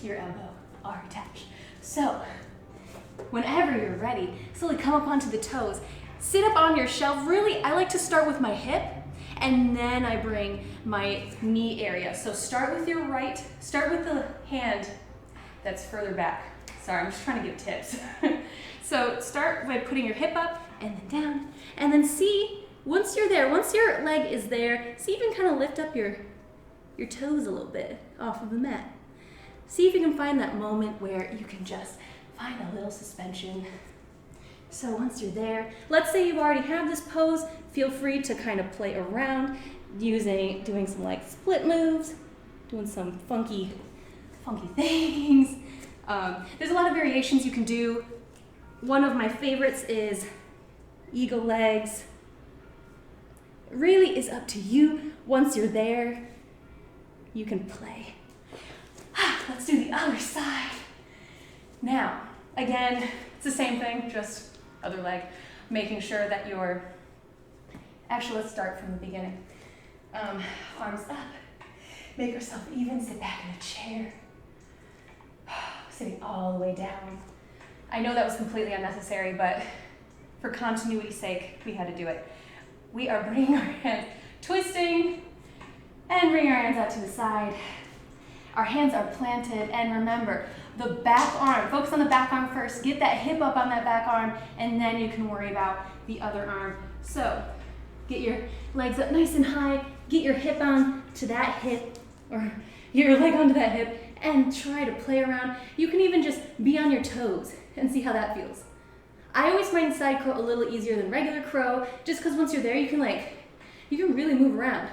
your elbow are attached. So whenever you're ready, slowly come up onto the toes. Sit up on your shelf. Really, I like to start with my hip, and then I bring my knee area. So start with your right, start with the hand that's further back. Sorry, I'm just trying to give tips. So start by putting your hip up and then down, and then see, once you're there, once your leg is there, see if you can kind of lift up your toes a little bit off of the mat. See if you can find that moment where you can just find a little suspension. So once you're there, let's say you already have this pose, feel free to kind of play around doing some like split moves, doing some funky things. There's a lot of variations you can do. One of my favorites is eagle legs. It really is up to you. Once you're there, you can play. Let's do the other side. Now, again, it's the same thing, just other leg. Making sure that actually let's start from the beginning. Arms up, make yourself even, sit back in a chair. Sitting all the way down. I know that was completely unnecessary, but for continuity's sake, we had to do it. We are bringing our hands, twisting, and bring our hands out to the side. Our hands are planted, and remember, the back arm, focus on the back arm first, get that hip up on that back arm, and then you can worry about the other arm. So, get your legs up nice and high, get your hip on to that hip, or your leg onto that hip, and try to play around. You can even just be on your toes and see how that feels. I always find side crow a little easier than regular crow, just because once you're there, you can really move around.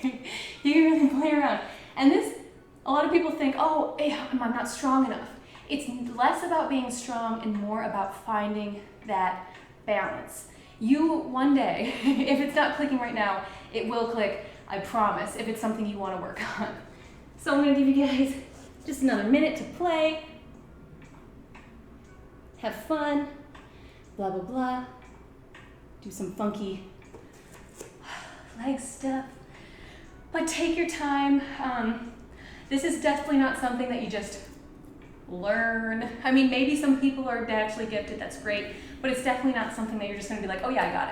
You can really play around. And this, a lot of people think, oh, I'm not strong enough. It's less about being strong and more about finding that balance. You, one day, if it's not clicking right now, it will click, I promise, if it's something you want to work on. So I'm going to give you guys just another minute to play. Have fun, blah, blah, blah. Do some funky leg stuff. But take your time. This is definitely not something that you just learn. I mean, maybe some people are naturally gifted, that's great, but it's definitely not something that you're just gonna be like, oh yeah, I got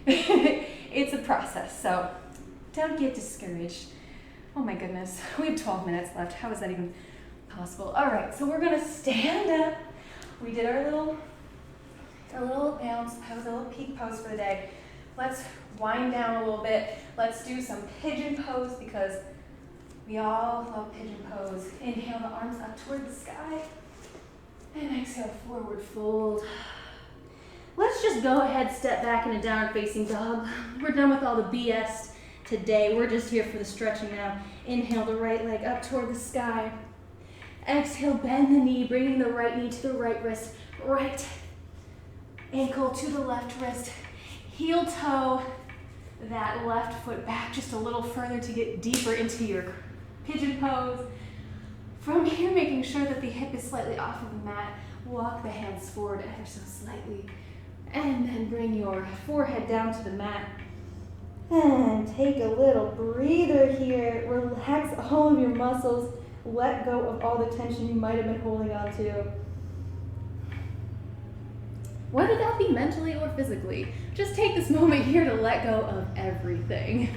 it. It's a process, so don't get discouraged. Oh my goodness, we have 12 minutes left. How is that even possible? All right, so we're gonna stand up. We did our little bounce. That was a little peak pose for the day. Let's wind down a little bit. Let's do some pigeon pose because we all love pigeon pose. Inhale the arms up toward the sky. And exhale, forward fold. Let's just go ahead, step back in a downward facing dog. We're done with all the BS today. We're just here for the stretching now. Inhale the right leg up toward the sky. Exhale, bend the knee, bringing the right knee to the right wrist. Right ankle to the left wrist. Heel toe that left foot back just a little further to get deeper into your pigeon pose. From here, making sure that the hip is slightly off of the mat. Walk the hands forward ever so slightly. And then bring your forehead down to the mat. And take a little breather here. Relax all of your muscles. Let go of all the tension you might have been holding on to. Whether that be mentally or physically, just take this moment here to let go of everything.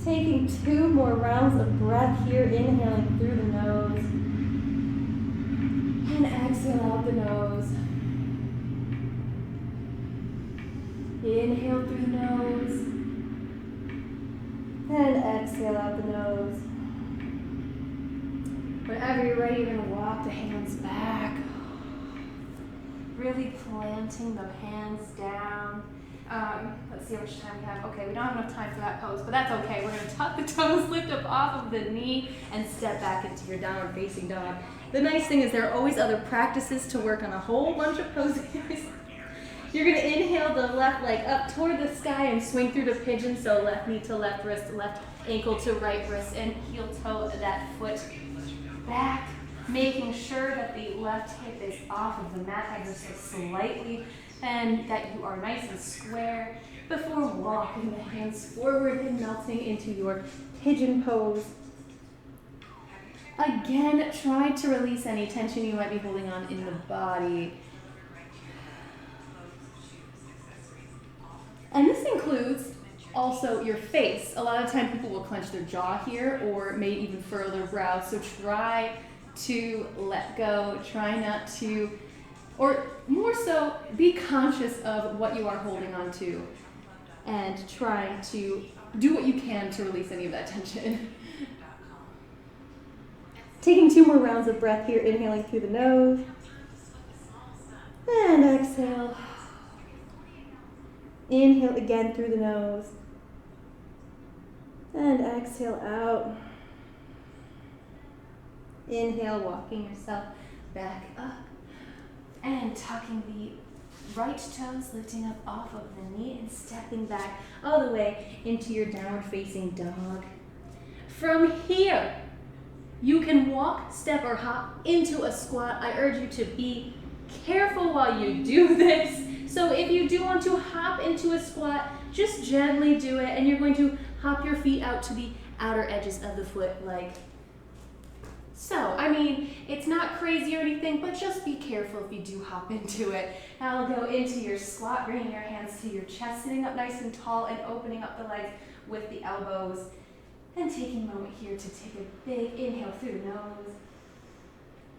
Taking 2 more rounds of breath here, inhaling through the nose. And exhale out the nose. Inhale through the nose. And exhale out the nose. Whenever you're ready, you're going to walk the hands back. Really planting the hands down. Let's see how much time we have. Okay, we don't have enough time for that pose, but that's okay. We're going to tuck the toes, lift up off of the knee, and step back into your downward facing dog. The nice thing is there are always other practices to work on a whole bunch of poses. You're going to inhale the left leg up toward the sky and swing through to pigeon. So left knee to left wrist, left ankle to right wrist, and heel toe that foot back, making sure that the left hip is off of the mat ever so slightly, and that you are nice and square before walking the hands forward and melting into your pigeon pose. Again, try to release any tension you might be holding on in the body. And this includes also your face. A lot of time people will clench their jaw here or may even furrow their brows. So try to let go, try not to, or more so, be conscious of what you are holding on to and try to do what you can to release any of that tension. Taking 2 more rounds of breath here, inhaling through the nose and exhale. Inhale again through the nose and exhale out. Inhale, walking yourself back up and tucking the right toes, lifting up off of the knee and stepping back all the way into your downward facing dog. From here, you can walk, step, or hop into a squat. I urge you to be careful while you do this. So if you do want to hop into a squat, just gently do it, and you're going to hop your feet out to the outer edges of the foot like so. I mean, it's not crazy or anything, but just be careful if you do hop into it. Now go into your squat, bringing your hands to your chest, sitting up nice and tall and opening up the legs with the elbows. And taking a moment here to take a big inhale through the nose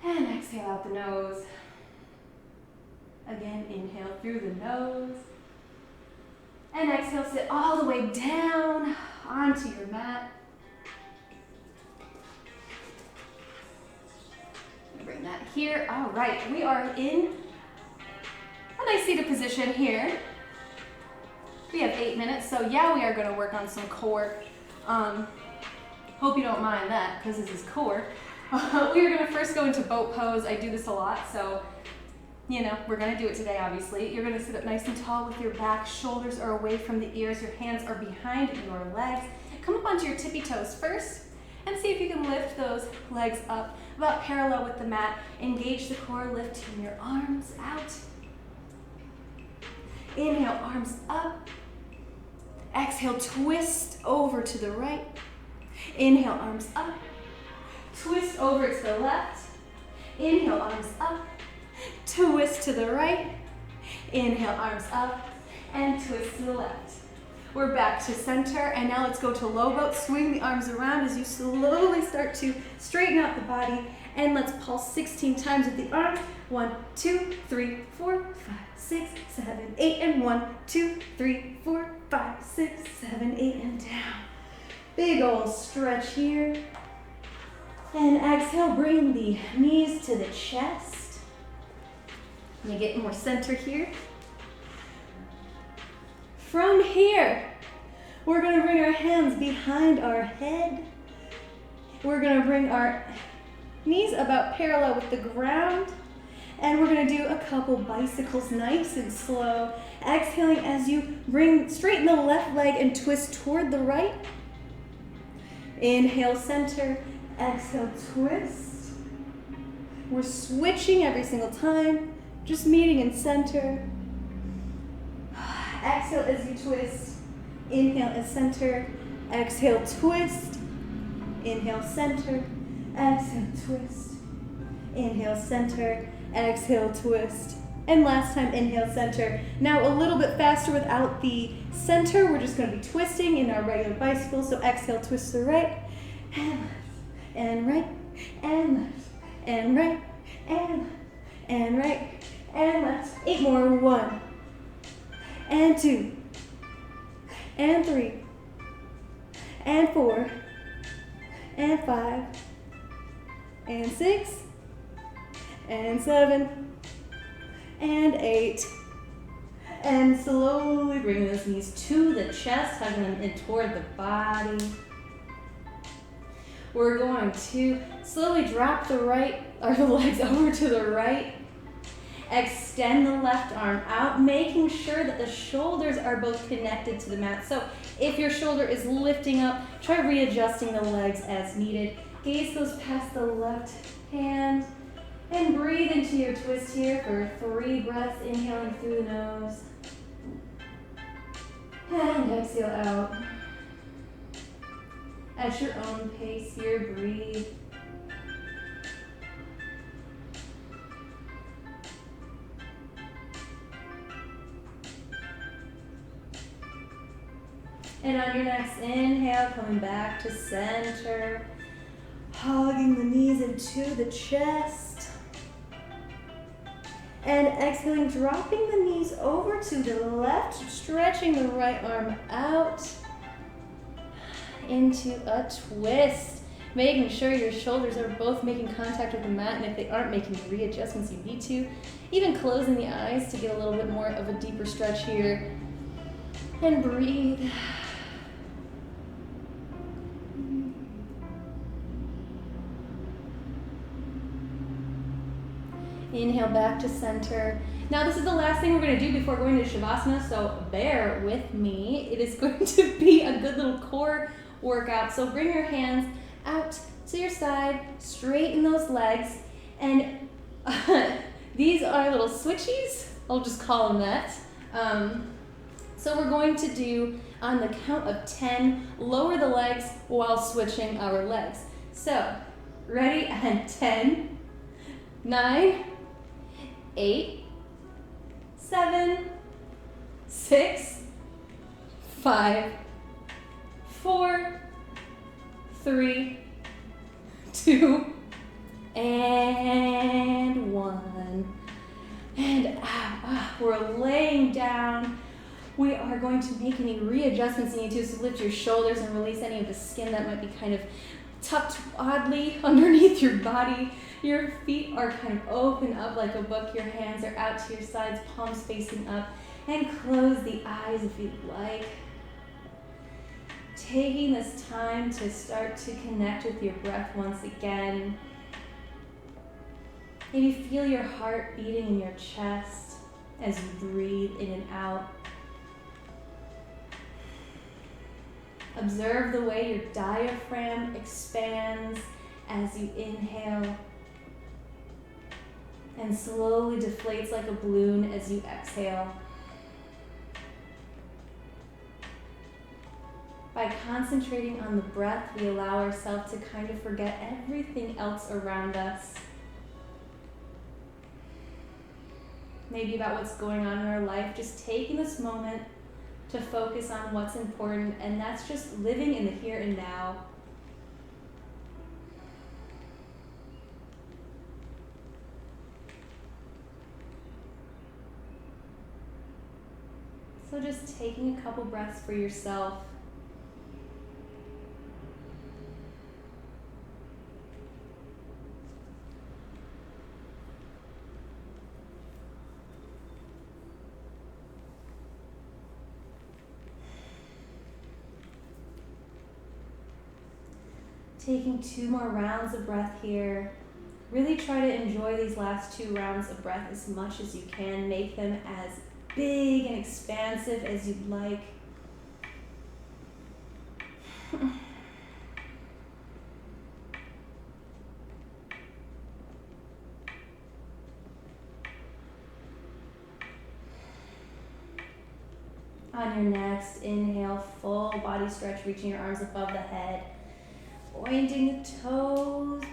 and exhale out the nose. Again, inhale through the nose and exhale, sit all the way down onto your mat. Bring that here. All right, we are in a nice seated position here. We have 8 minutes, so yeah, we are going to work on some core. Hope you don't mind that, because this is core. We are going to first go into boat pose. I do this a lot, so you know, we're going to do it today, obviously. You're going to sit up nice and tall with your back, shoulders are away from the ears, your hands are behind your legs. Come up onto your tippy toes first, and see if you can lift those legs up about parallel with the mat. Engage the core, lifting your arms out. Inhale, arms up. Exhale, twist over to the right. Inhale, arms up. Twist over to the left. Inhale, arms up. Twist to the right. Inhale, arms up. And twist to the left. We're back to center, and now let's go to low boat. Swing the arms around as you slowly start to straighten out the body. And let's pulse 16 times with the arms. 1, 2, 3, 4, 5, 6, 7, 8, and 1, 2, 3, 4, 5, 6, 7, 8, and down. Big old stretch here. And exhale, bring the knees to the chest. You get more center here. From here, we're going to bring our hands behind our head. We're going to bring our knees about parallel with the ground. And we're going to do a couple bicycles nice and slow. Exhaling as you straighten the left leg and twist toward the right. Inhale, center. Exhale, twist. We're switching every single time, just meeting in center. Exhale as you twist. Inhale as center. Exhale, twist. Inhale, center. Exhale, twist. Inhale, center. Exhale, twist. And last time, inhale, center. Now a little bit faster without the center. We're just going to be twisting in our regular bicycle. So exhale, twist to the right. And left. And right. And left. And right. And left. And right. And left. 8 more. 1. and 2, and 3, and 4, and 5, and 6, and 7, and 8. And slowly bring those knees to the chest, hugging them in toward the body. We're going to slowly drop the legs over to the right. Extend the left arm out, making sure that the shoulders are both connected to the mat. So if your shoulder is lifting up, try readjusting the legs as needed. Gaze goes past the left hand. And breathe into your twist here for 3 breaths, inhaling through the nose. And exhale out. At your own pace here, breathe. And on your next inhale, coming back to center, hugging the knees into the chest. And exhaling, dropping the knees over to the left, stretching the right arm out into a twist. Making sure your shoulders are both making contact with the mat, and if they aren't, making readjustments you need to. Even closing the eyes to get a little bit more of a deeper stretch here. And breathe. Inhale back to center. Now this is the last thing we're going to do before going to Shavasana, so bear with me. It is going to be a good little core workout. So bring your hands out to your side, straighten those legs, and these are little switchies. I'll just call them that. So we're going to do, on the count of 10, lower the legs while switching our legs. So, ready? And 10, 9, 8, 7, 6, 5, 4, 3, 2, and 1. And we're laying down. We are going to make any readjustments you need to, so lift your shoulders and release any of the skin that might be kind of tucked oddly underneath your body. Your feet are kind of open up like a book. Your hands are out to your sides, palms facing up. And close the eyes if you'd like. Taking this time to start to connect with your breath once again. Maybe feel your heart beating in your chest as you breathe in and out. Observe the way your diaphragm expands as you inhale and slowly deflates like a balloon as you exhale. By concentrating on the breath, we allow ourselves to kind of forget everything else around us. Maybe about what's going on in our life, just taking this moment to focus on what's important, and that's just living in the here and now. So just taking a couple breaths for yourself. Taking 2 more rounds of breath here. Really try to enjoy these last 2 rounds of breath as much as you can. Make them as big and expansive as you'd like. On your next inhale, full body stretch, reaching your arms above the head. Pointing the toes,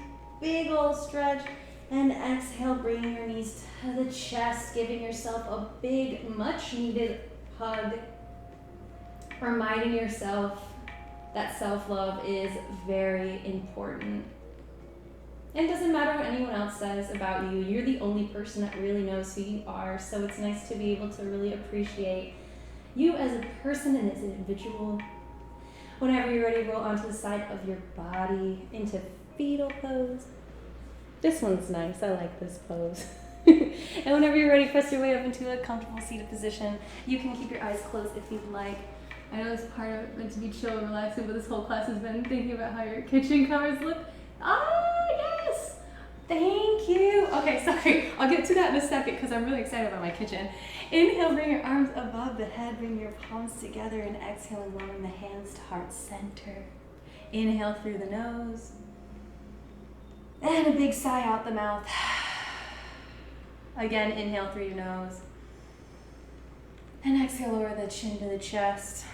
big old stretch, and exhale, bringing your knees to the chest, giving yourself a big, much needed hug. Reminding yourself that self-love is very important. And it doesn't matter what anyone else says about you, you're the only person that really knows who you are, so it's nice to be able to really appreciate you as a person and as an individual. Whenever you're ready, roll onto the side of your body into fetal pose. This one's nice. I like this pose. And whenever you're ready, press your way up into a comfortable seated position. You can keep your eyes closed if you'd like. I know this part of it meant to be chill and relaxing, but this whole class has been thinking about how your kitchen covers look. Ah, yes! Thank you. Okay, sorry. I'll get to that in a second because I'm really excited about my kitchen. Inhale, bring your arms above the head, bring your palms together, and exhale, lowering the hands to heart center. Inhale through the nose. And a big sigh out the mouth. Again, inhale through your nose. And exhale, lower the chin to the chest.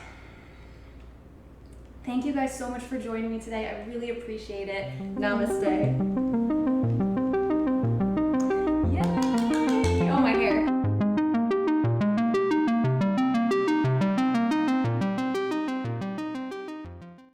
Thank you guys so much for joining me today. I really appreciate it. Namaste.